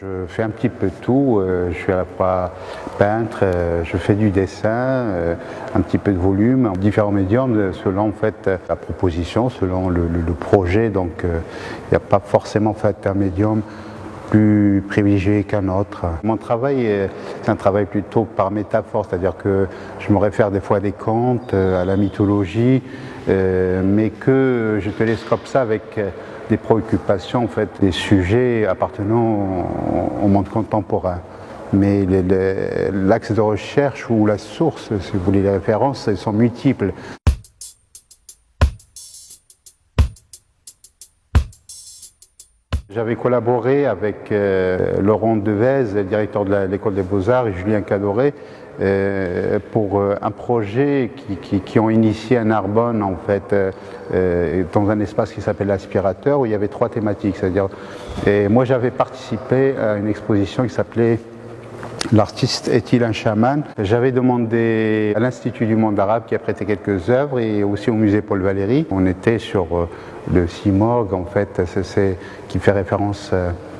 Je fais un petit peu tout, je suis à la fois peintre, je fais du dessin, un petit peu de volume, différents médiums selon en fait la proposition, selon le projet, donc il n'y a pas forcément fait un médium plus privilégié qu'un autre. Mon travail, c'est un travail plutôt par métaphore, c'est-à-dire que je me réfère des fois à des contes, à la mythologie, mais que je télescope ça avec des préoccupations, en fait, des sujets appartenant au monde contemporain. Mais l'axe de recherche ou la source, si vous voulez, les références, elles sont multiples. J'avais collaboré avec Laurent Devez, le directeur de l'école des Beaux-Arts, et Julien Cadoré, pour un projet qui ont initié à Narbonne, en fait, dans un espace qui s'appelle l'Aspirateur, où il y avait 3 thématiques. C'est-à-dire, et moi j'avais participé à une exposition qui s'appelait L'artiste est-il un chaman? J'avais demandé à l'Institut du monde arabe qui a prêté quelques œuvres et aussi au musée Paul Valéry. On était sur le Simorgue, en fait, qui fait référence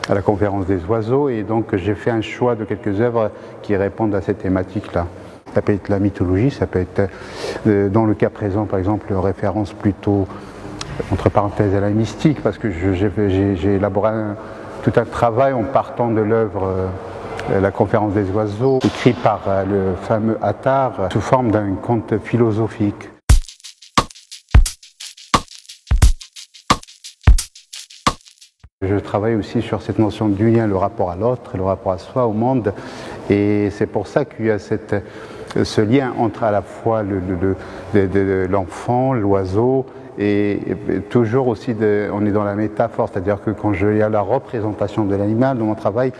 à la conférence des oiseaux, et donc j'ai fait un choix de quelques œuvres qui répondent à cette thématique-là. Ça peut être la mythologie, ça peut être, dans le cas présent par exemple, référence plutôt, entre parenthèses, à la mystique, parce que j'ai élaboré tout un travail en partant de l'œuvre La conférence des oiseaux, écrit par le fameux Attard, sous forme d'un conte philosophique. Je travaille aussi sur cette notion du lien, le rapport à l'autre, le rapport à soi, au monde, et c'est pour ça qu'il y a ce lien entre à la fois l'enfant, l'oiseau, et toujours aussi on est dans la métaphore, c'est-à-dire que quand il y a la représentation de l'animal dans mon travail,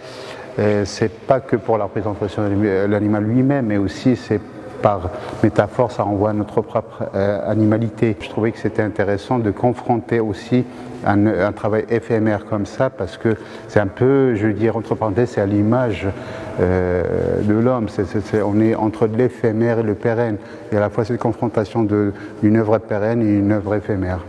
c'est pas que pour la représentation de l'animal lui-même, mais aussi c'est par métaphore, ça renvoie à notre propre animalité. Je trouvais que c'était intéressant de confronter aussi un travail éphémère comme ça, parce que c'est un peu, je veux dire, entre parenthèses, c'est à l'image de l'homme. On est entre l'éphémère et le pérenne. Et à la fois cette confrontation d'une œuvre pérenne et une œuvre éphémère.